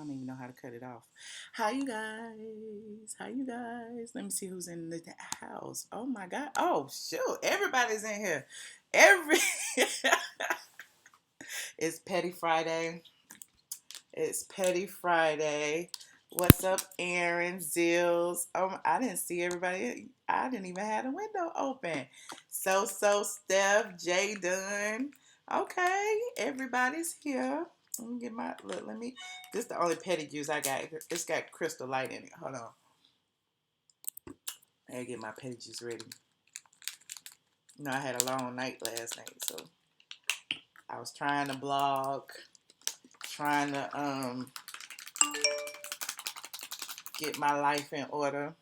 don't even know how to cut it off. Hi, you guys. Hi, you guys. Let me see who's in the house. Oh my God. Oh shoot, everybody's in here. Every It's Petty Friday. It's Petty Friday. What's up, Aaron Zills? I didn't see everybody. I didn't even have the window open. Steph, Jay Dunn. Okay, everybody's here. Let me get my look. This is the only petty juice I got. It's got Crystal Light in it. Hold on. I gotta get my petty juice ready. I had a long night last night, so I was trying to blog, trying to get my life in order.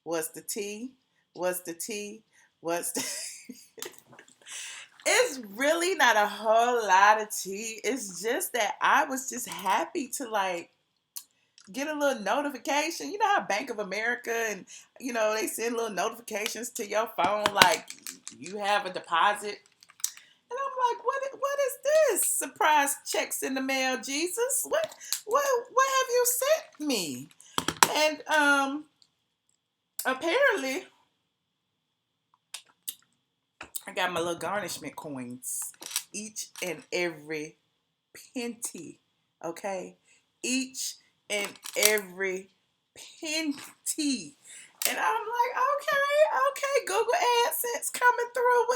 What's the tea? What's the tea? What's the It's really not a whole lot of tea. It's just that I was just happy to get a little notification. You know how Bank of America and they send little notifications to your phone like you have a deposit. And I'm like, what is this? Surprise checks in the mail, Jesus. What have you sent me? And apparently I got my little garnishment coins. Each and every penny. Okay? Each and every penny. And I'm like, okay, Google AdSense coming through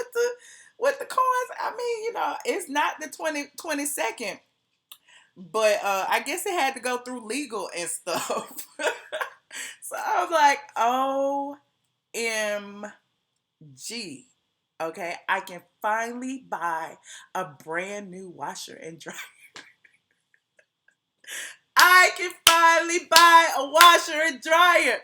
with the coins. I mean, it's not the 22nd, but I guess it had to go through legal and stuff. So I was like, OMG. Okay, I can finally buy a brand new washer and dryer. I can finally buy a washer and dryer.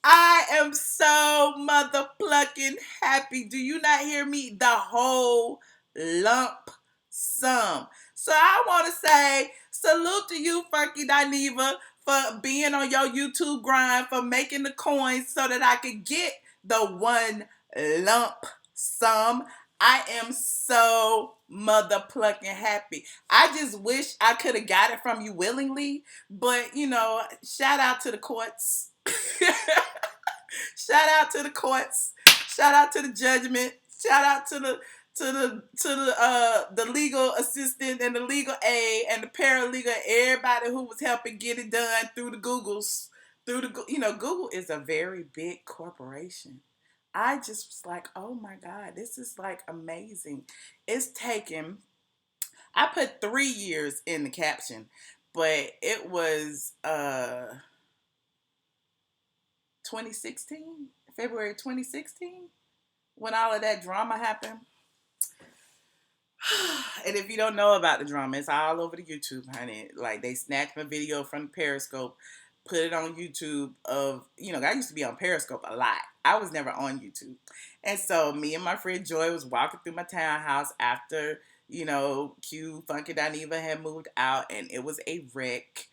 I am so motherfucking happy. Do you not hear me? The whole lump sum. So I want to say salute to you, Funky Dineva, for being on your YouTube grind, for making the coins so that I could get the one lump sum. I am so motherfucking happy. I just wish I could have got it from you willingly, but shout out to the courts. Shout out to the courts. Shout out to the judgment. Shout out to the legal assistant and the legal aid and the paralegal, everybody who was helping get it done through the Googles. Google is a very big corporation. I just was like, oh my God, this is like amazing. It's taken, I put 3 years in the caption, but it was 2016, February 2016, when all of that drama happened. And if you don't know about the drama, it's all over the YouTube, honey. Like, they snatched my video from Periscope, put it on YouTube I used to be on Periscope a lot. I was never on YouTube. And so me and my friend Joy was walking through my townhouse after, Q Funky Dineva had moved out, and it was a wreck.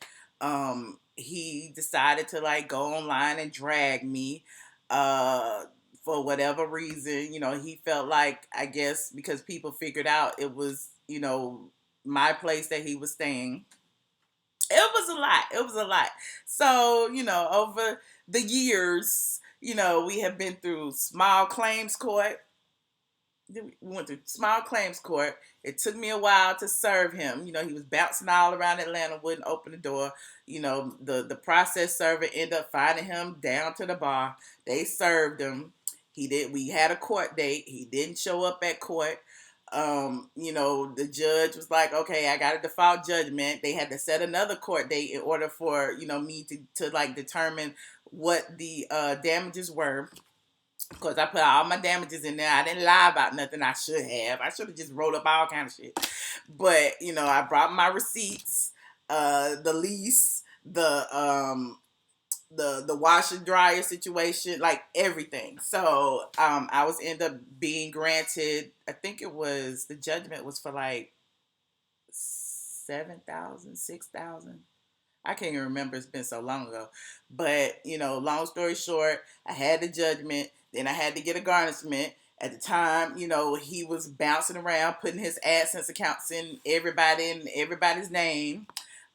He decided to go online and drag me. For whatever reason, he felt like, I guess, because people figured out it was, my place that he was staying. It was a lot. It was a lot. So, over the years, we have been through small claims court. We went through small claims court. It took me a while to serve him. He was bouncing all around Atlanta, wouldn't open the door. The process server ended up finding him down to the bar. They served him. We had a court date. He didn't show up at court. The judge was like, okay, I got a default judgment. They had to set another court date in order for, me to determine what the damages were. Because I put all my damages in there. I didn't lie about nothing. I should have. I should have just wrote up all kind of shit. But, I brought my receipts, the lease, the washer dryer situation, like everything. So I was end up being granted, I think the judgment was for like 7,000, 6,000. I can't even remember, it's been so long ago. But, long story short, I had the judgment, then I had to get a garnishment. At the time, he was bouncing around, putting his AdSense accounts in everybody's name.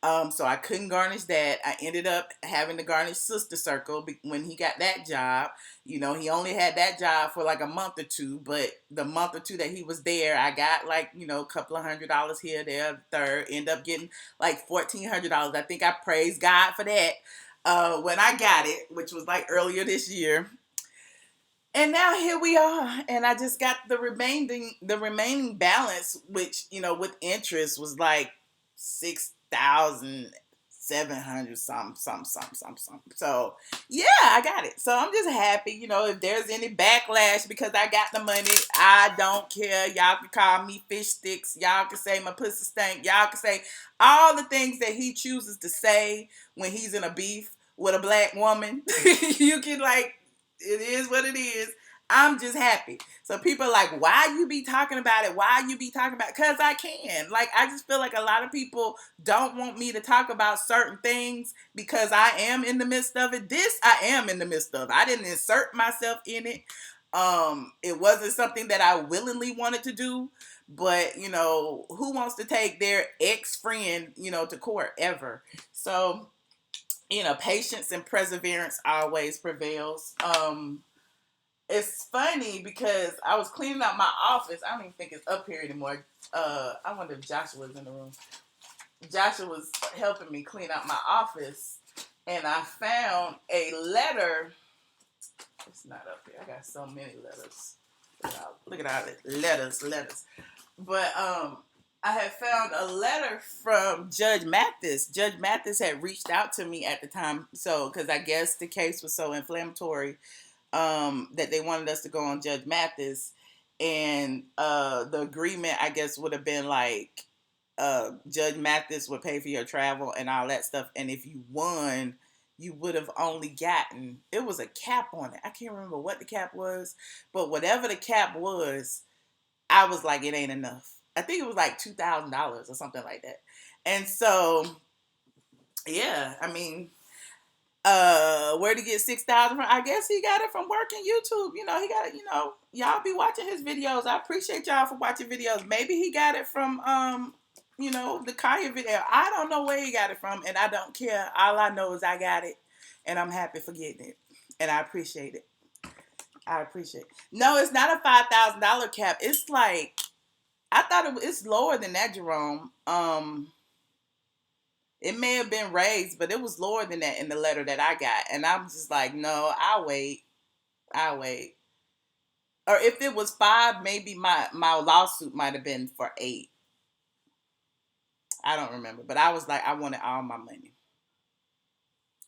So I couldn't garnish that. I ended up having to garnish Sister Circle when he got that job. He only had that job for like a month or two, but the month or two that he was there, I got like, a couple of $100 here, there, third, end up getting like $1,400. I think I praise God for that when I got it, which was like earlier this year. And now here we are, and I just got the remaining balance, which with interest was like 6,700 something. So yeah, I got it. So I'm just happy. If there's any backlash because I got the money, I don't care. Y'all can call me fish sticks. Y'all can say my pussy stank. Y'all can say all the things that he chooses to say when he's in a beef with a black woman. You can it is what it is. I'm just happy. So people are like, why you be talking about it? Why you be talking about it? Because I can. I just feel like a lot of people don't want me to talk about certain things because I am in the midst of it. This I am in the midst of. I didn't insert myself in it. It wasn't something that I willingly wanted to do. But, who wants to take their ex-friend, to court ever? So, patience and perseverance always prevails. It's funny because I was cleaning out my office. I don't even think it's up here anymore. I wonder if Joshua's in the room. Joshua was helping me clean out my office, and I found a letter. It's not up here. I got so many letters. Look at all the letters. But I had found a letter from Judge Mathis. Judge Mathis had reached out to me at the time, because I guess the case was so inflammatory that they wanted us to go on Judge Mathis, and the agreement, I guess, would have been like Judge Mathis would pay for your travel and all that stuff, and if you won, you would have only gotten, it was a cap on it. I can't remember what the cap was, but whatever the cap was, I was like, it ain't enough. I think it was like $2,000 or something like that. And so, yeah, I mean, where to get 6,000 from? I guess he got it from working YouTube. He got it. Y'all be watching his videos. I appreciate y'all for watching videos. Maybe he got it from the Kaya video. I don't know where he got it from, and I don't care. All I know is I got it, and I'm happy for getting it, and I appreciate it. No, it's not a $5,000 cap. It's like, I thought it's lower than that, Jerome. It may have been raised, but it was lower than that in the letter that I got. And I'm just like, no, I'll wait. Or if it was 5, maybe my lawsuit might have been for 8. I don't remember. But I was like, I wanted all my money.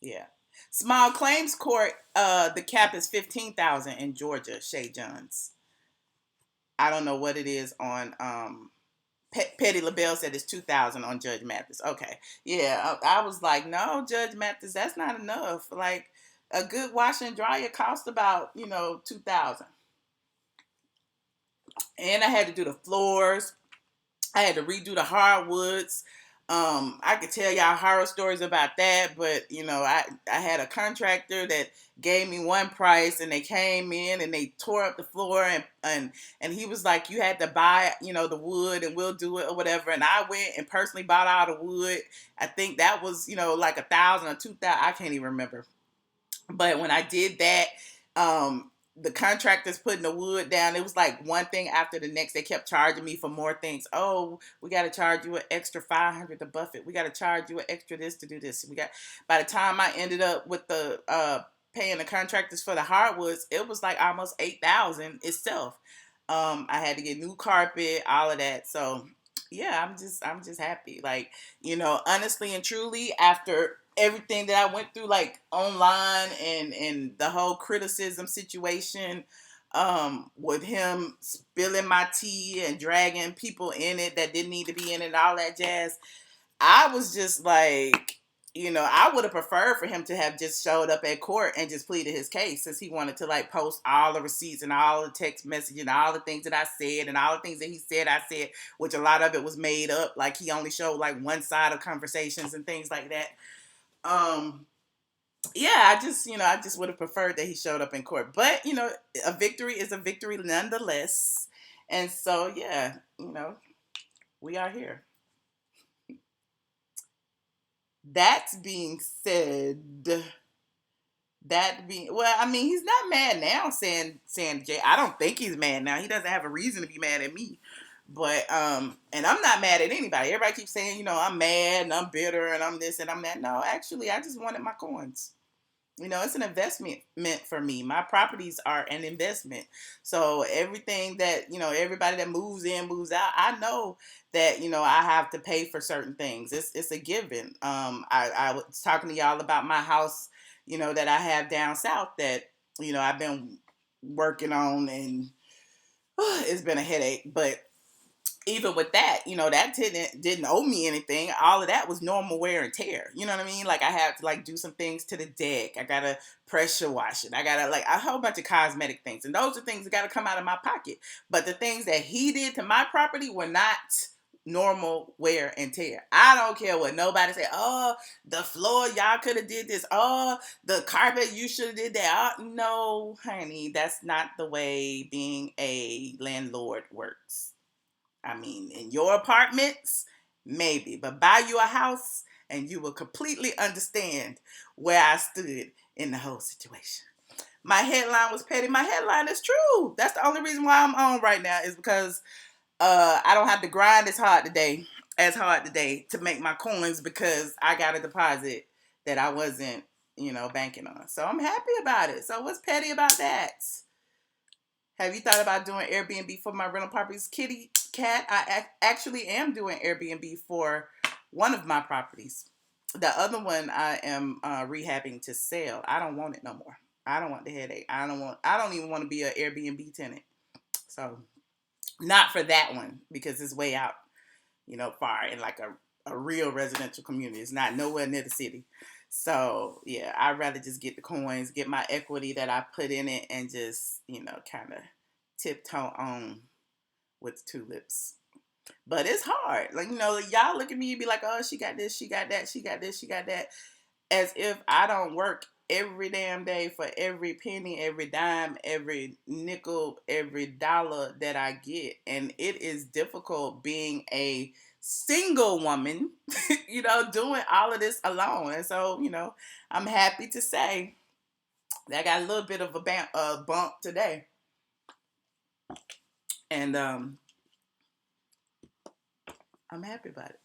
Yeah. Small claims court, the cap is $15,000 in Georgia, Shay Johns. I don't know what it is on Petty LaBelle said it's $2,000 on Judge Mathis. Okay. Yeah, I was like, no, Judge Mathis, that's not enough. Like, a good wash and dryer cost about, $2,000. And I had to do the floors. I had to redo the hardwoods. I could tell y'all horror stories about that, but I had a contractor that gave me one price, and they came in and they tore up the floor, and he was like, you had to buy the wood and we'll do it or whatever. And I went and personally bought all the wood. I think that was like $1,000 or $2,000. I can't even remember. But when I did that, the contractors putting the wood down, it was like one thing after the next. They kept charging me for more things. Oh, we got to charge you an extra $500 to buff it. We got to charge you an extra this to do this. By the time I ended up with the paying the contractors for the hardwoods, it was like almost $8,000 itself. I had to get new carpet, all of that. So yeah, I'm just happy. Like, honestly and truly, after everything that I went through, like online and the whole criticism situation, with him spilling my tea and dragging people in it that didn't need to be in it and all that jazz, I was just like, I would have preferred for him to have just showed up at court and just pleaded his case, since he wanted to like post all the receipts and all the text messages and all the things that I said and all the things that he said I said, which a lot of it was made up. Like, he only showed like one side of conversations and things like that. Yeah, I just would have preferred that he showed up in court. But, a victory is a victory nonetheless. And so, yeah, we are here. That being said, that being well, I mean, he's not mad now. Saying Jay, I don't think he's mad now. He doesn't have a reason to be mad at me. But and I'm not mad at anybody. Everybody keeps saying, I'm mad and I'm bitter and I'm this and I'm that. No, actually, I just wanted my coins. It's an investment meant for me. My properties are an investment. So everything that, everybody that moves in, moves out, I know that, I have to pay for certain things. It's a given. I was talking to y'all about my house, that I have down south that, I've been working on, and it's been a headache. But even with that, that didn't owe me anything. All of that was normal wear and tear. You know what I mean? Like I had to do some things to the deck. I gotta pressure wash it. I gotta a whole bunch of cosmetic things, and those are things that gotta come out of my pocket. But the things that he did to my property were not normal wear and tear. I don't care what nobody say. Oh, the floor, y'all could have did this. Oh, the carpet, you should have did that. Oh, no, honey, that's not the way being a landlord works. I mean, in your apartments, maybe, but buy you a house and you will completely understand where I stood in the whole situation. My headline was petty. My headline is true. That's the only reason why I'm on right now, is because I don't have to grind as hard today to make my coins, because I got a deposit that I wasn't, banking on. So I'm happy about it. So what's petty about that? Have you thought about doing Airbnb for my rental properties? Kitty cat, I actually am doing Airbnb for one of my properties. The other one I am rehabbing to sell. I don't want it no more. I don't want the headache. I don't even want to be an Airbnb tenant. So not for that one, because it's way out, far in a real residential community. It's not nowhere near the city. So yeah, I'd rather just get the coins, get my equity that I put in it, and just, kind of tiptoe on with tulips. But it's hard. Y'all look at me and be like, oh, she got this, she got that, she got this, she got that. As if I don't work every damn day for every penny, every dime, every nickel, every dollar that I get. And it is difficult being a single woman, doing all of this alone. And so, I'm happy to say that I got a little bit of a bump today. And I'm happy about it.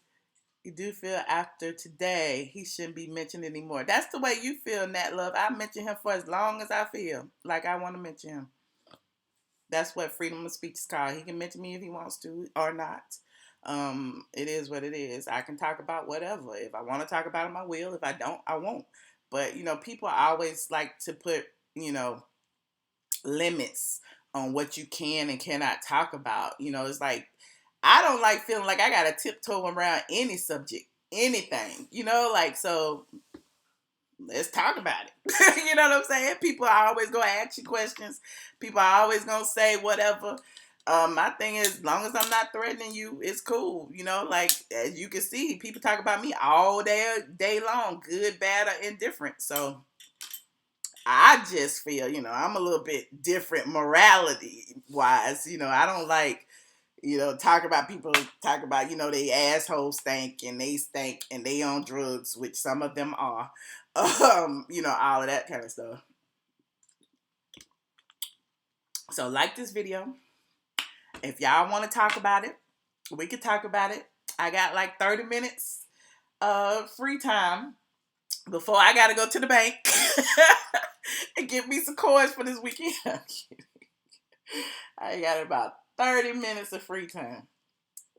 You do feel after today he shouldn't be mentioned anymore. That's the way you feel, Nat Love. I mention him for as long as I feel like I want to mention him. That's what freedom of speech is called. He can mention me if he wants to or not. It is what it is. I can talk about whatever. If I want to talk about him, I will. If I don't, I won't. But, people always like to put, limits on what you can and cannot talk about. It's like, I don't like feeling like I got to tiptoe around any subject, anything, so let's talk about it. You know what I'm saying? People are always going to ask you questions. People are always going to say whatever. My thing is, as long as I'm not threatening you, it's cool. As you can see, people talk about me all day long, good, bad, or indifferent. So I just feel, I'm a little bit different morality wise. I don't like, talk about people, talk about, they assholes stink and they stink and they on drugs, which some of them are. All of that kind of stuff. So like this video. If y'all want to talk about it, we can talk about it. I got 30 minutes of free time before I got to go to the bank and get me some coins for this weekend. I got about 30 minutes of free time.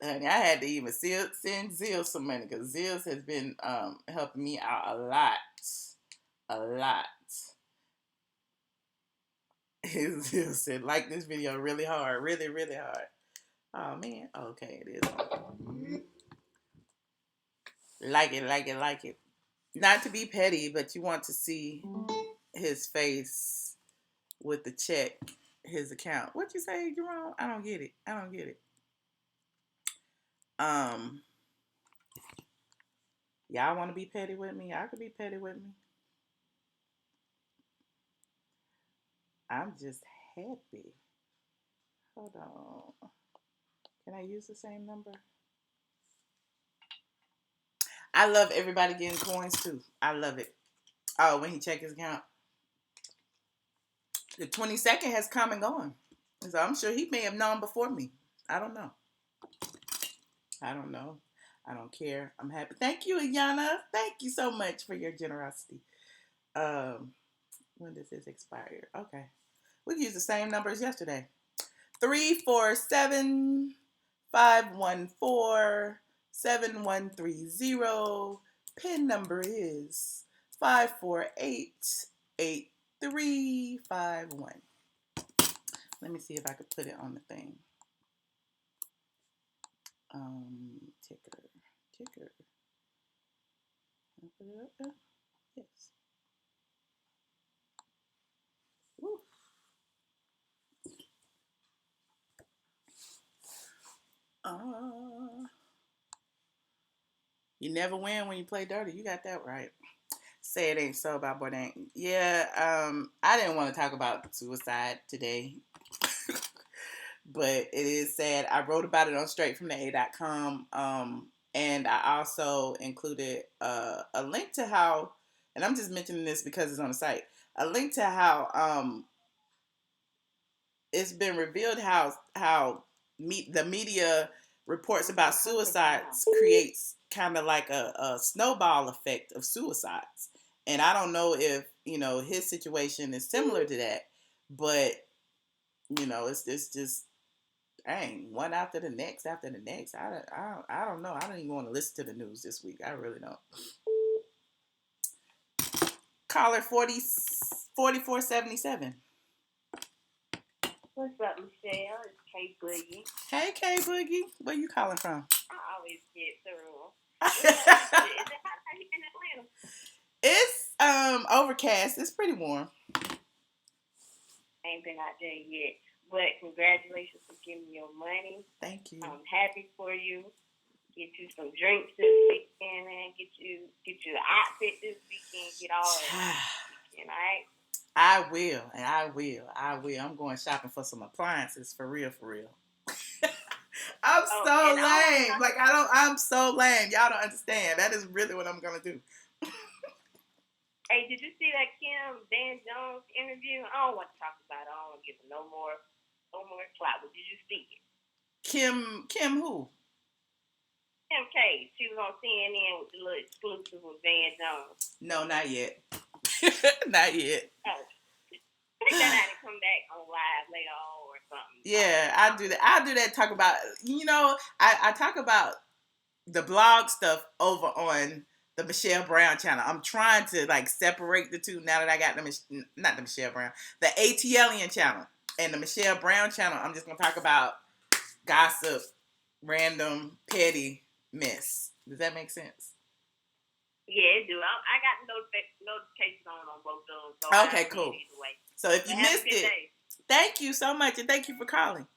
Honey, I had to even send Zills some money, because Zills has been helping me out a lot. A lot. Zills said, like this video really hard. Really, really hard. Oh, man. Okay, it is. Like it, like it, like it. Not to be petty, but you want to see his face with the check, his account. What you say, Jerome? I don't get it. I don't get it. Y'all want to be petty with me? Y'all could be petty with me. I'm just happy. Hold on. Can I use the same number? I love everybody getting coins too. I love it. Oh, when he checked his account. The 22nd has come and gone. So I'm sure he may have known before me. I don't know. I don't know. I don't care. I'm happy. Thank you, Ayana. Thank you so much for your generosity. When does this expire? Okay. We can use the same number as yesterday. 347-514-7130. PIN number is 5488351. Let me see if I could put it on the thing. Ticker. I'll put it up there. Yes. Woo. You never win when you play dirty. You got that right. Say it ain't so about Bourdain. Yeah, I didn't want to talk about suicide today. But it is sad. I wrote about it on straightfromtheA.com. And I also included a link to how, and I'm just mentioning this because it's on the site, a link to how it's been revealed how the media reports about suicides creates kind of like a snowball effect of suicides. And I don't know if, his situation is similar to that, but, it's just, dang, one after the next. I don't know. I don't even want to listen to the news this week. I really don't. Caller 4477. What's up, Michelle? It's K Boogie. Hey, K Boogie. Where you calling from? I always get through. Is it hot in Atlanta? It's overcast. It's pretty warm. I ain't been out there yet, but congratulations for getting your money. Thank you. I'm happy for you. Get you some drinks this weekend, man. Get you an outfit this weekend. Get all that weekend, all right? I will. I'm going shopping for some appliances for real. I'm so lame. I'm so lame. Y'all don't understand. That is really what I'm gonna do. Hey, did you see that Kim Dan Jones interview? I don't want to talk about it. I don't want to give him no more clout. But did you see it? Kim who? Kim K. She was on CNN with the little exclusive with Dan Jones. No, not yet. Not yet. Oh. I think that had to come back on live later on or something. Yeah, I do that. Talk about, I talk about the blog stuff over on the Michelle Brown channel. I'm trying to separate the two now that I got not the Michelle Brown, the ATLien channel and the Michelle Brown channel. I'm just gonna talk about gossip, random, petty mess. Does that make sense? Yeah, it do. I got notifications on both of them. So okay, cool. So if you missed it, thank you so much, and thank you for calling.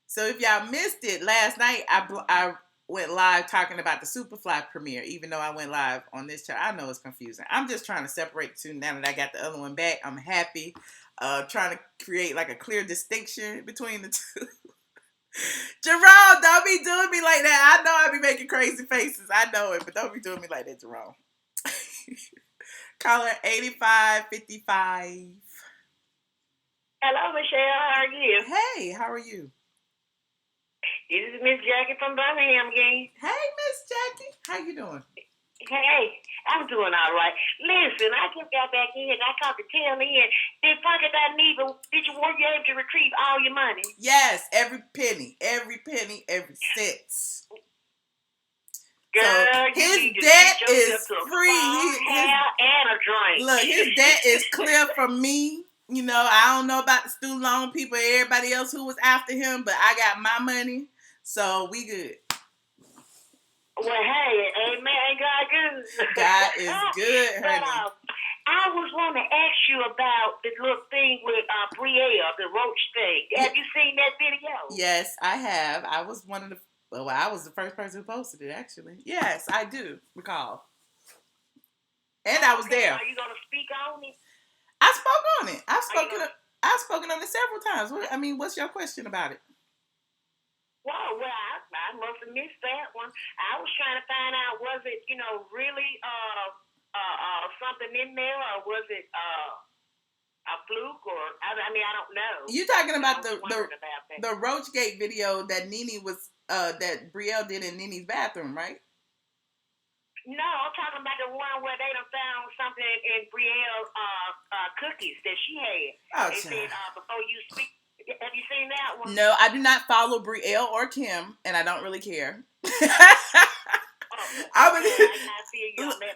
So if y'all missed it, last night I went live talking about the Superfly premiere, even though I went live on this channel. I know it's confusing. I'm just trying to separate the two now that I got the other one back. I'm happy. Trying to create a clear distinction between the two. Jerome, don't be doing me like that. I know I be making crazy faces. I know it, but don't be doing me like that, Jerome. Caller 8555. Hello, Michelle. How are you? Hey, how are you? This is Miss Jackie from Birmingham again. Hey, Miss Jackie. How you doing? Hey, I'm doing all right. Listen, I just got back in. I caught the tail end. Did you were you able to retrieve all your money? Yes, every penny, every cent. Girl, so his debt is free. And a drink. Look, his debt is clear from me. I don't know about the student loan people, everybody else who was after him, but I got my money, so we good. Well, hey, amen. God good. God is good, honey. But, I was want to ask you about the little thing with Brielle, the roach thing. Have you seen that video? Yes, I have. I was I was the first person who posted it, actually. Yes, I do recall. And I was there. Are you going to speak on it? I spoke on it. I've spoken on it several times. What's your question about it? Well, I must have missed that one. I was trying to find out, was it, really something in there, or was it a fluke, or I mean, I don't know. You talking about about the Roachgate video that Nene was that Brielle did in Nene's bathroom, right? No, I'm talking about the one where they done found something in Brielle's cookies that she had. Oh, they said before you speak. Have you seen that one? No, I do not follow Brielle or Kim, and I don't really care.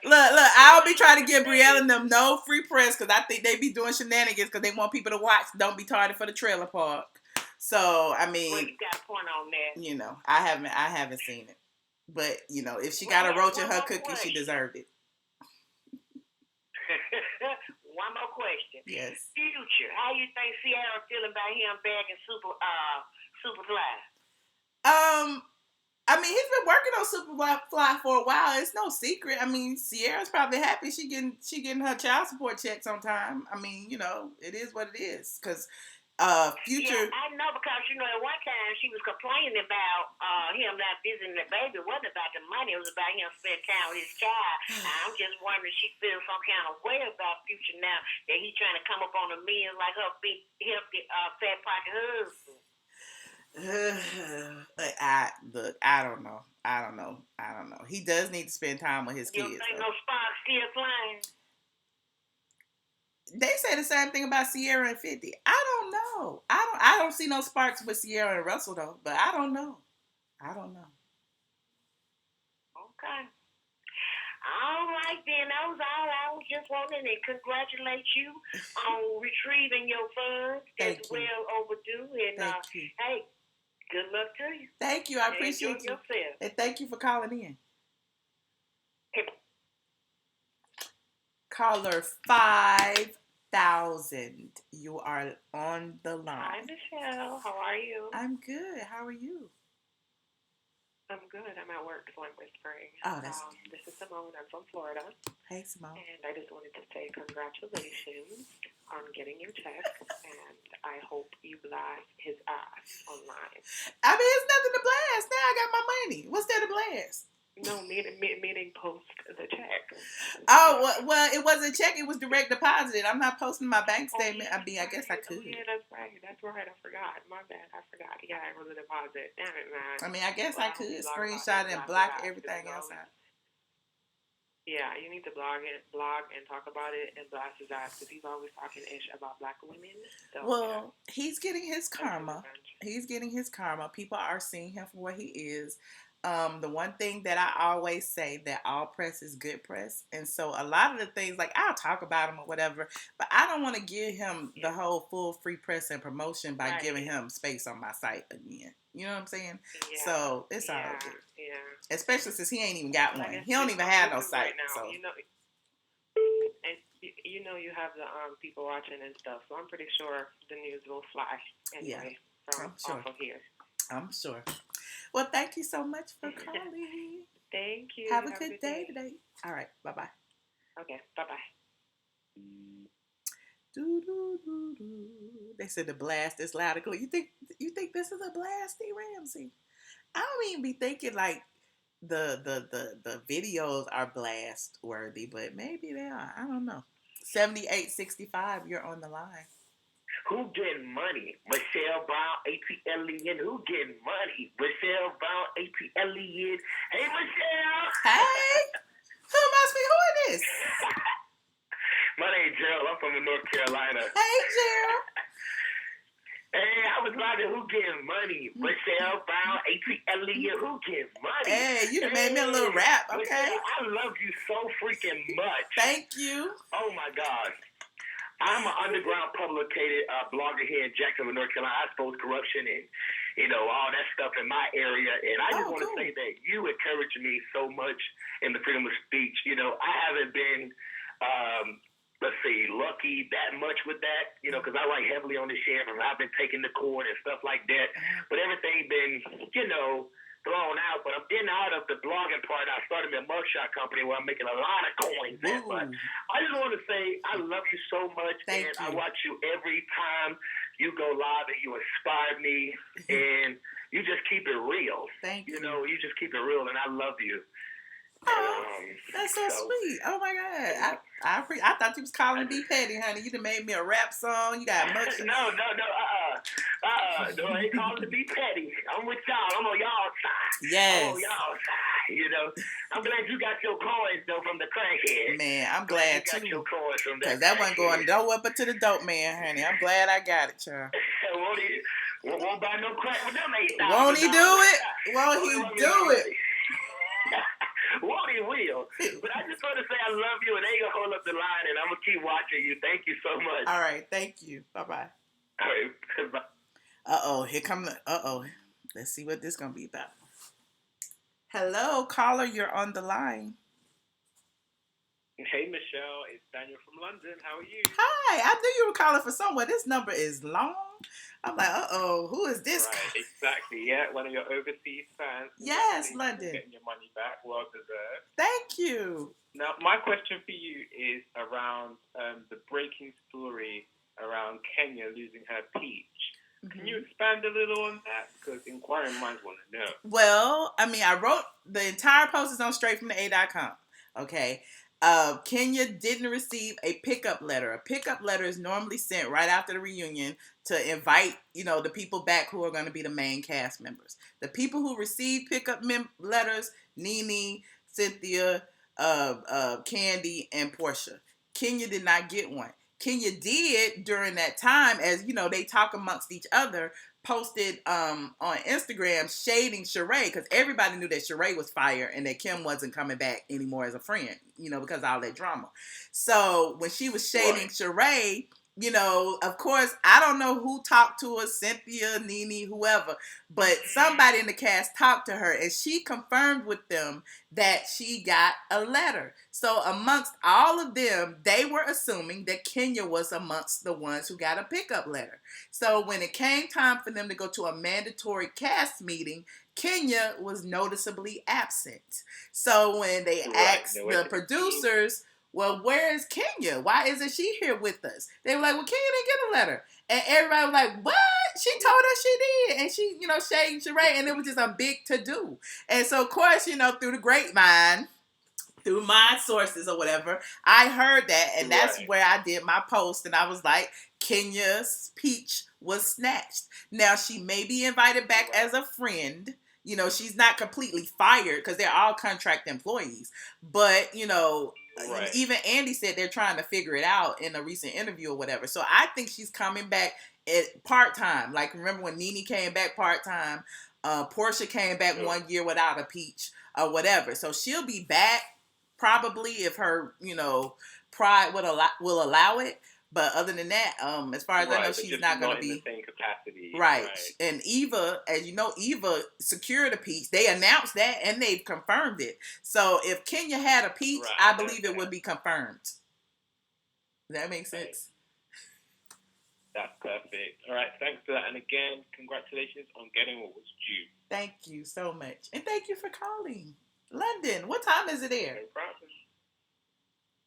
Look, I'll be trying to give Brielle and them no free press because I think they be doing shenanigans because they want people to watch Don't Be Tardy for the Trailer Park. So, I mean, well, you got a point on that. I haven't seen it. But, if she got a roach in her cookie, she deserved it. One more question. Yes. Future, how you think Sierra feeling about him back in Superfly? I mean, he's been working on Superfly for a while. It's no secret. I mean, Sierra's probably happy she getting her child support checks on time. I mean, it is what it is. Because Future. Yeah, I know because at one time she was complaining about him not visiting the baby. It wasn't about the money. It was about him spending time with his child. I'm just wondering if she feels some kind of way about Future now that he's trying to come up on a million like her big, healthy, fat pocket husband. I don't know. He does need to spend time with his kids. You think no sparks still flying? They say the same thing about Sierra and 50. I don't know. I don't see no sparks with Sierra and Russell though. But I don't know. Okay. All right then. That was all. I was just wanting to congratulate you on retrieving your funds. That's well overdue. And thank you. Hey, good luck to you. Thank you. I appreciate you. Yourself. And thank you for calling in. Caller 5,000. You are on the line. Hi, Michelle. How are you? I'm good. How are you? I'm good. I'm at work, so I'm whispering. Oh, that's good. This is Simone. I'm from Florida. Hey, Simone. And I just wanted to say congratulations on getting your check, and I hope you blast his ass online. I mean, it's nothing to blast. Now I got my money. What's there to blast? No, meaning post the check. Oh, well, it wasn't a check. It was direct deposited. I'm not posting my bank statement. I mean, I guess I could. Yeah, that's right. I forgot. My bad. I forgot. Yeah, it was a deposit. Damn it, man. I mean, I guess I could screenshot it and block everything else out. Yeah, you need to blog and talk about it and blast his ass because he's always talking ish about black women. So, well, he's getting his karma. People are seeing him for what he is. The one thing that I always say that all press is good press. And so a lot of the things, like I'll talk about him or whatever, but I don't want to give him the whole full free press and promotion by giving him space on my site again. You know what I'm saying? Yeah. So it's all good. Yeah. Especially since he ain't even got one. He don't even have no site. Right now, so. You have the people watching and stuff. So I'm pretty sure the news will fly anyway from off of here. I'm sure. Well, thank you so much for calling. Thank you. Have a good day today. All right. Bye-bye. Okay. Bye-bye. They said the blast is loud and clear. You think this is a blast, D. Ramsey? I don't even be thinking like the videos are blast worthy, but maybe they are. I don't know. 7865, you're on the line. Who getting money? Michelle Brown, ATLien. Who getting money? Michelle Brown, ATLien. Hey, Michelle. Hey. Who must be? Who it is? My name's Gerald. I'm from North Carolina. Hey, Gerald. Hey, I was wondering who getting money? Michelle Brown, ATLien. Who getting money? Hey, you done made me a little rap. Okay. Michelle, I love you so freaking much. Thank you. Oh, my gosh. I'm an underground publicated blogger here in Jacksonville, North Carolina. I expose corruption and, all that stuff in my area. And I just want to say that you encourage me so much in the freedom of speech. I haven't been, lucky that much with that, because I write heavily on the sheriff and I've been taken to court and stuff like that. But everything been, thrown out, but I'm getting out of the blogging part. I started a mugshot company where I'm making a lot of coins. But I just want to say I love you so much, Thank you. I watch you every time you go live, and you inspire me. And you just keep it real. Thank you. You know, you just keep it real, and I love you. Oh, that's so sweet. Oh my God. I thought you was calling me petty, honey. You done made me a rap song. You got much. No, I ain't calling to be petty. I'm with y'all. I'm on y'all side. Yes. I'm on y'all side, you know. I'm glad you got your coins, though, from the crackhead. Man, I'm glad, you got too. your coins from Because that wasn't going nowhere but to the dope man, honey. I'm glad I got it, y'all. Won't buy no crack with them $8,000. Won't he do it? Won't he do it? Won't he will. But I just want to say I love you, and they going to hold up the line, and I'm going to keep watching you. Thank you so much. All right. Thank you. Bye-bye. All right. Bye. Uh-oh. Here come the... Uh-oh. Let's see what this going to be about. Hello, caller. You're on the line. Hey, Michelle. It's Daniel from London. How are you? Hi. I knew you were calling for someone. This number is long. I'm like, uh-oh. Who is this? Right, exactly. Yeah, one of your overseas fans. Yes, London. Getting your money back. Well deserved. Thank you. Now, my question for you is around the breaking story around Kenya losing her peach. Mm-hmm. Can you expand a little on that? Because inquiring minds want to know. Well, I mean, I wrote the entire post is on straightfromtheA.com. Okay. Kenya didn't receive a pickup letter. A pickup letter is normally sent right after the reunion to invite, the people back who are going to be the main cast members. The people who received pickup letters, Nene, Cynthia, Candy, and Portia. Kenya did not get one. Kenya did during that time, as they talk amongst each other, posted on Instagram shading Sheree, because everybody knew that Sheree was fired and that Kim wasn't coming back anymore as a friend, because of all that drama. So when she was shading Sheree, of course, I don't know who talked to her, Cynthia, Nene, whoever, but somebody in the cast talked to her, and she confirmed with them that she got a letter. So amongst all of them, they were assuming that Kenya was amongst the ones who got a pickup letter. So when it came time for them to go to a mandatory cast meeting, Kenya was noticeably absent. So when they asked the producers, well, where is Kenya? Why isn't she here with us? They were like, well, Kenya didn't get a letter. And everybody was like, what? She told us she did. And she, shaded Sheree, and it was just a big to-do. And so, of course, through the grapevine, through my sources or whatever, I heard that, and that's where I did my post, and I was like, Kenya's peach was snatched. Now, she may be invited back as a friend. She's not completely fired because they're all contract employees. But, even Andy said they're trying to figure it out in a recent interview or whatever. So I think she's coming back at part-time. Like, remember when Nene came back part-time? Portia came back 1 year without a peach or whatever. So she'll be back probably if her, pride will allow it. But other than that, as far as I know, she's not going to be in the same capacity. Right. And Eva, as you know, Eva secured a peach. They announced that and they've confirmed it. So if Kenya had a peach, I believe it would be confirmed. Does that make sense? That's perfect. All right, thanks for that. And again, congratulations on getting what was due. Thank you so much. And thank you for calling. London, what time is it there? No problem.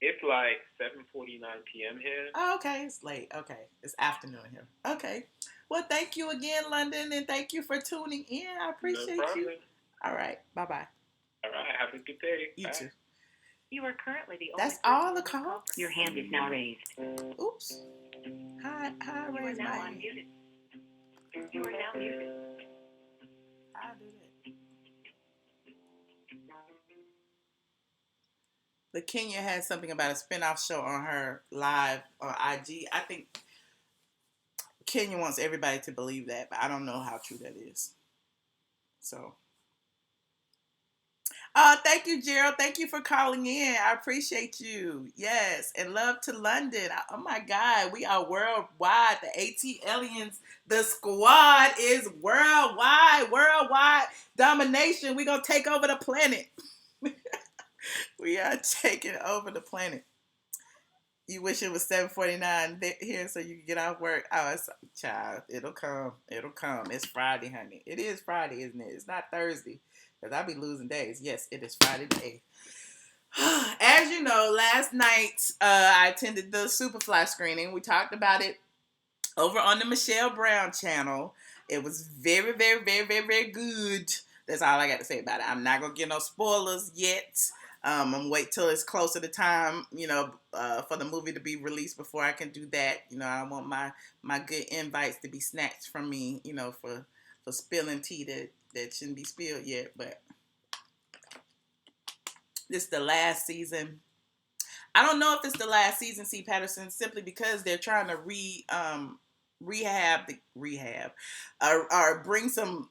It's like 7:49 p.m. here. Oh, okay. It's late. Okay. It's afternoon here. Okay. Well, thank you again, London, and thank you for tuning in. I appreciate you. All right. Bye-bye. All right. Have a good day. You too. You are currently the only That's all the calls? Your hand is now raised. Oops. Hi, raise my hand. You are now muted. I'll do that. But Kenya had something about a spinoff show on her live on IG. I think Kenya wants everybody to believe that, but I don't know how true that is. So, thank you, Gerald. Thank you for calling in. I appreciate you. Yes, and love to London. Oh my God, we are worldwide. The ATLiens, the squad is worldwide domination. We're gonna take over the planet. We are taking over the planet. You wish it was 7:49 here so you can get off work. Oh, it's, child, it'll come. It's Friday, honey. It is Friday, isn't it? It's not Thursday, because I'll be losing days. Yes, it is Friday the 8th. As you know, last night I attended the Superfly screening. We talked about it over on the Michelle Brown channel. It was very, very, very, very, very good. That's all I got to say about it. I'm not gonna get no spoilers yet. I'm gonna wait till it's closer to time, for the movie to be released before I can do that. I want my good invites to be snatched from me, for spilling tea that shouldn't be spilled yet. But this is the last season. I don't know if it's the last season, C. Patterson, simply because they're trying to rehab or bring some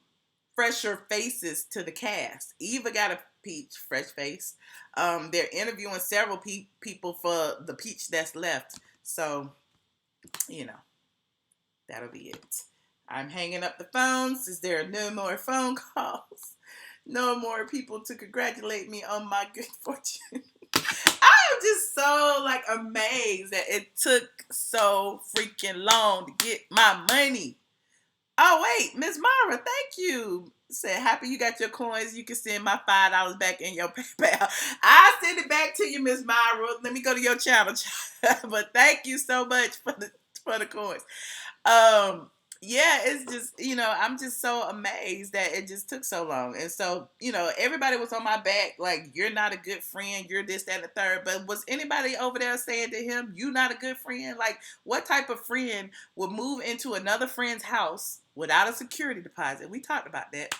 fresher faces to the cast. Eva got a peach, fresh face. They're interviewing several people for the peach that's left. So, that'll be it. I'm hanging up the phones. Is there no more phone calls? No more people to congratulate me on my good fortune. I'm just so amazed that it took so freaking long to get my money. Oh wait, Miss Mara, thank you. Said happy you got your coins. You can send my $5 back in your PayPal. I send it back to you, Miss Mara. Let me go to your channel. But thank you so much for the coins. Yeah, it's just, I'm just so amazed that it just took so long. And so, everybody was on my back, like, you're not a good friend, you're this, that, and the third. But was anybody over there saying to him, you not a good friend? Like, what type of friend would move into another friend's house without a security deposit? We talked about that.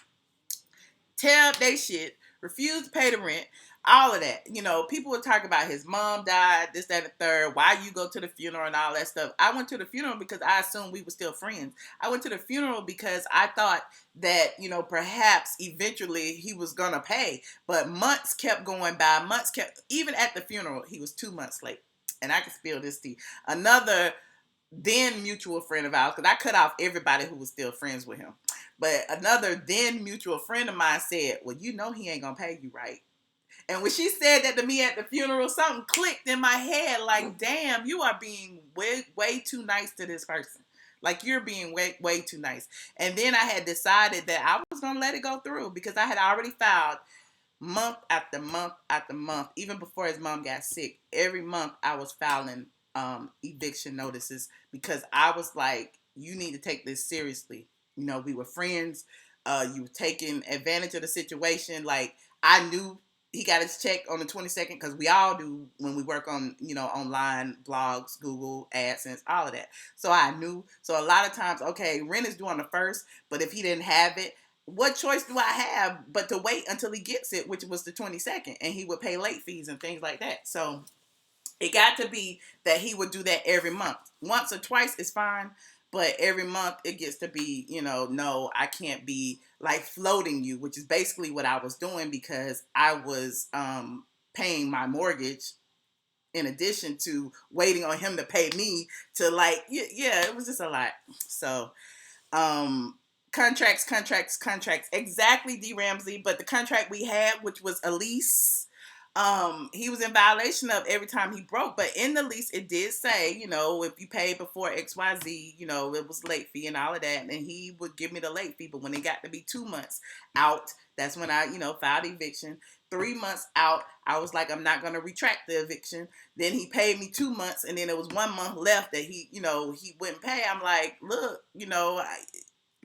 Tear up they shit, refuse to pay the rent, all of that. People would talk about his mom died, this, that, and the third, why you go to the funeral and all that stuff. I went to the funeral because I assumed we were still friends. I went to the funeral because I thought that, perhaps eventually he was going to pay. But months kept going by, even at the funeral, he was 2 months late. And I can spill this tea. Another then mutual friend of ours, because I cut off everybody who was still friends with him. But another then mutual friend of mine said, well, he ain't going to pay you, right? And when she said that to me at the funeral, something clicked in my head like, damn, you are being way, way too nice to this person. Like, you're being way, way too nice. And then I had decided that I was going to let it go through because I had already filed month after month after month, even before his mom got sick. Every month I was filing eviction notices because I was like, you need to take this seriously. We were friends. You were taking advantage of the situation. Like, I knew he got his check on the 22nd because we all do when we work on, online, blogs, Google, AdSense, all of that. So I knew. So a lot of times, okay, rent is due on the 1st, but if he didn't have it, what choice do I have but to wait until he gets it, which was the 22nd, and he would pay late fees and things like that. So it got to be that he would do that every month. Once or twice is fine, but every month it gets to be, no, I can't be like floating you, which is basically what I was doing because I was paying my mortgage in addition to waiting on him to pay me to it was just a lot. So, contracts. Exactly, D. Ramsey. But the contract we had, which was a lease, he was in violation of every time he broke. But in the lease, it did say, if you paid before XYZ, it was late fee and all of that. And he would give me the late fee. But when it got to be 2 months out, that's when I, filed eviction. 3 months out, I was like, I'm not going to retract the eviction. Then he paid me 2 months. And then it was 1 month left that he wouldn't pay. I'm like, look,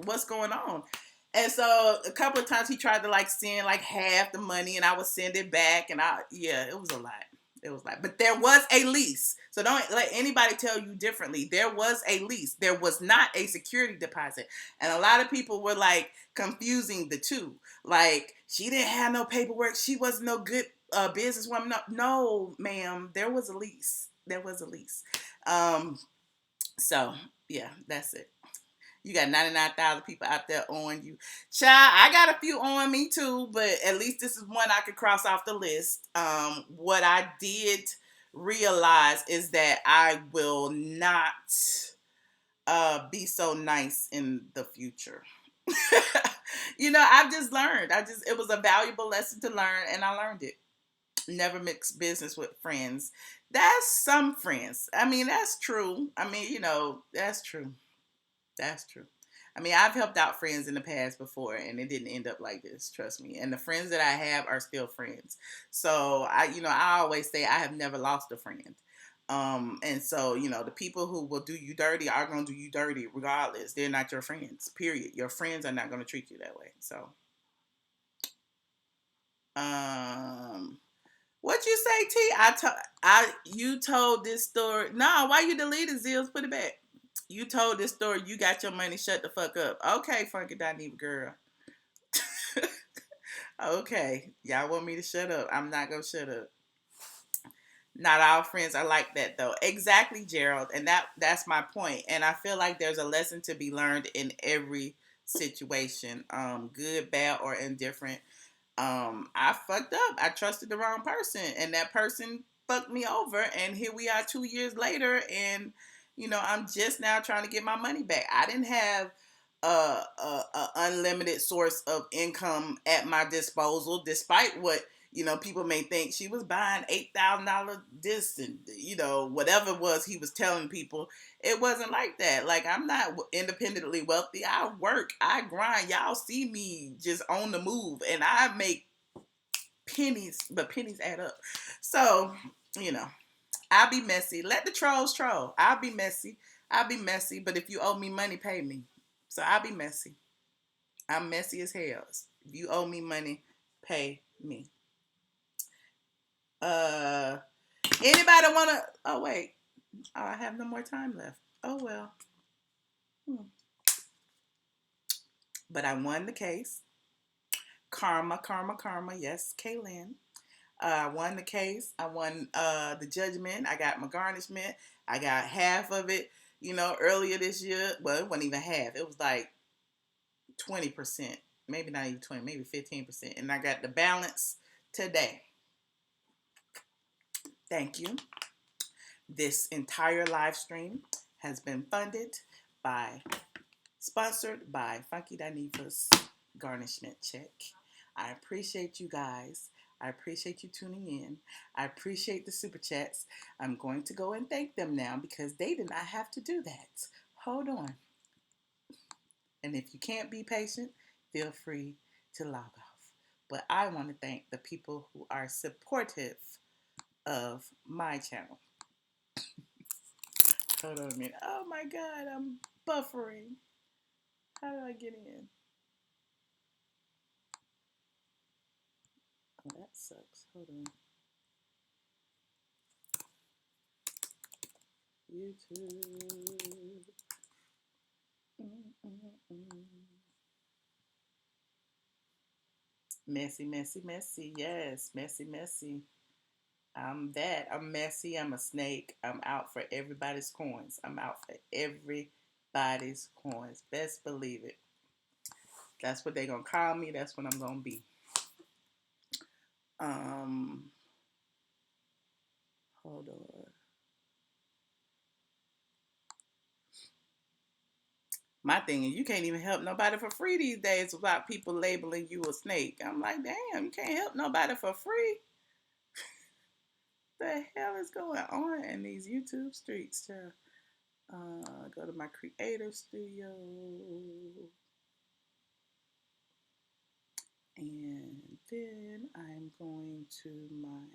what's going on? And so a couple of times he tried to send half the money and I would send it back. And it was a lot. It was like, but there was a lease. So don't let anybody tell you differently. There was a lease. There was not a security deposit. And a lot of people were confusing the two. Like, she didn't have no paperwork. She wasn't no good businesswoman. No, ma'am. There was a lease. So yeah, that's it. You got 99,000 people out there on you. Child, I got a few on me too, but at least this is one I could cross off the list. What I did realize is that I will not be so nice in the future. I've just learned. It was a valuable lesson to learn, and I learned it. Never mix business with friends. That's some friends. I mean, that's true. I mean, that's true. That's true. I mean, I've helped out friends in the past before, and it didn't end up like this. Trust me. And the friends that I have are still friends. So I always say I have never lost a friend. And so, the people who will do you dirty are going to do you dirty regardless. They're not your friends, period. Your friends are not going to treat you that way. So, what you say, T? You told this story. No, why you deleted Zills? Put it back. You told this story. You got your money. Shut the fuck up. Okay, Funky Dineva girl. Okay, y'all want me to shut up? I'm not gonna shut up. Not all friends are like that, though. Exactly, Gerald, and that's my point. And I feel like there's a lesson to be learned in every situation, good, bad, or indifferent. I fucked up. I trusted the wrong person, and that person fucked me over. And here we are 2 years later, and I'm just now trying to get my money back. I didn't have a unlimited source of income at my disposal, despite what people may think. She was buying $8,000 this and whatever it was he was telling people. It wasn't like that. Like, I'm not independently wealthy. I work, I grind. Y'all see me just on the move, and I make pennies, but pennies add up. So, I'll be messy. Let the trolls troll. I'll be messy. But if you owe me money, pay me. So I'll be messy. I'm messy as hell. If you owe me money, pay me. Anybody wanna? Oh wait, I have no more time left. Oh well. But I won the case. Karma. Yes, ATLien. I won the case. I won the judgment. I got my garnishment. I got half of it. Earlier this year. Well, it wasn't even half. It was like 20%. Maybe not even 20. Maybe 15%. And I got the balance today. Thank you. This entire live stream has been sponsored by Funky Dineva's garnishment check. I appreciate you guys. I appreciate you tuning in. I appreciate the super chats. I'm going to go and thank them now because they did not have to do that. Hold on. And if you can't be patient, feel free to log off. But I want to thank the people who are supportive of my channel. Hold on a minute. Oh my God, I'm buffering. How do I get in? Oh, that sucks. Hold on. YouTube. Messy. Yes, messy. I'm that. I'm messy. I'm a snake. I'm out for everybody's coins. Best believe it. That's what they're going to call me. That's what I'm going to be. Hold on. My thing is, you can't even help nobody for free these days without people labeling you a snake. I'm like, damn, you can't help nobody for free. The hell is going on in these YouTube streets, child? Go to my creator studio. And then I'm going to my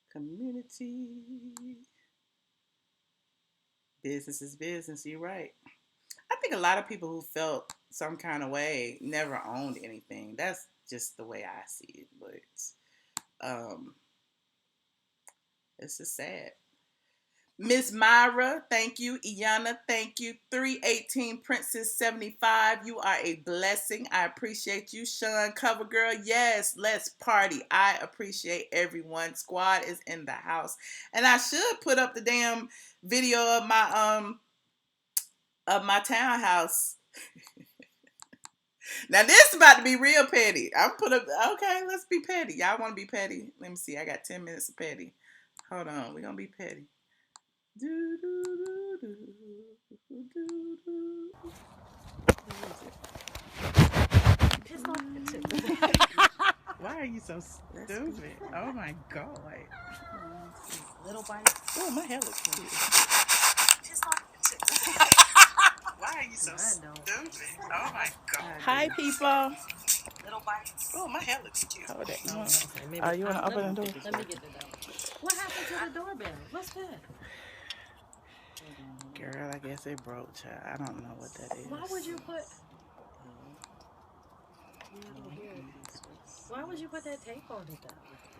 community. Business is business, you're right. I think a lot of people who felt some kind of way never owned anything. That's just the way I see it. But it's just sad. Miss Myra, thank you. Iana, thank you. 318 Princess 75, you are a blessing. I appreciate you. Sean Covergirl, yes, let's party. I appreciate everyone. Squad is in the house. And I should put up the damn video of my townhouse. Now this is about to be real petty. I'm put up. Okay, let's be petty. Y'all want to be petty? Let me see. I got 10 minutes of petty. Hold on, we're gonna be petty. Why are you so stupid? Oh my God. Little bites. Oh, my hair looks cute. Why are you so stupid? Oh my God. Hi, people. Little bites. Oh, my hair looks cute. Hold it. You want to open the door? Let me get the door. to the doorbell. What's that? Girl, I guess it broke, child. I don't know what that is. Why would you put? Why would you put that tape on it though?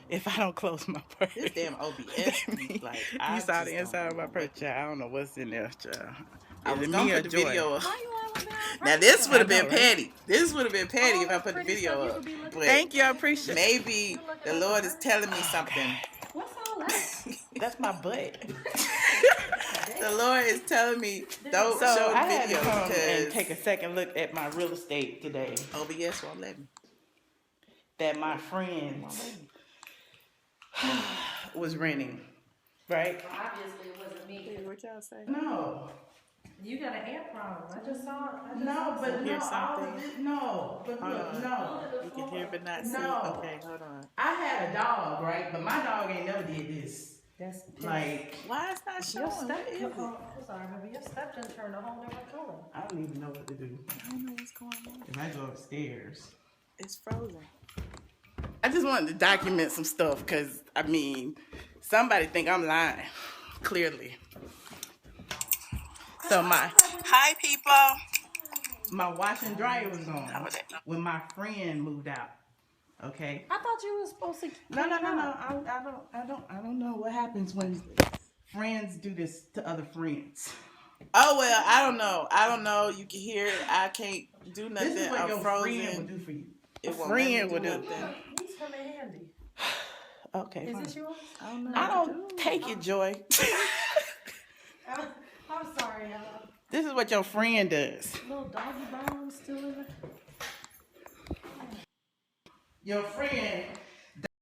If I don't close my purse. This damn OBS. Like, you saw the inside of my purse, child. I don't know what's in there, child. I Is was it gonna me or put the Joy? video up. Why you always been on Now purpose, this would have I been know, right? petty. This would have been petty All if I this put the pretty video stuff you up. could be looking But Thank you, I appreciate it. maybe the Lord is telling me something. What's all that? That's my butt. The Lord is telling me don't So show I the had to video come and because take a second look at my real estate today. OBS won't let me. That my friends was renting, right? Obviously, it wasn't me. What y'all say? No. You got an amp problem. I just saw it. No, but Hear no, all something? of this, no, but Hold look, on. no. You can hear but not see. No. Okay, hold on. I had a dog, right? But my dog ain't never did this. That's Like, Why it's not your showing? step. What is it? I'm sorry, baby. Your step just turned a whole different color. I don't even know what to do. I don't know what's going on. If I go upstairs. It's frozen. I just wanted to document some stuff because, I mean, somebody think I'm lying, clearly. So Hi, people. my wash and dryer was on How was that? when my friend moved out. Okay. I thought you were supposed to. No. I don't know what happens when friends do this to other friends. Oh well, I don't know. I don't know. You can hear it. I can't do nothing. This is what I'm your frozen. friend would do for you. It won't friend let me would do. nothing. These come in handy. Okay. Is fine. this yours? I don't know. I what to don't do. take it, Joy. I'm sorry, This is what your friend does. little doggy bones still in it. Your friend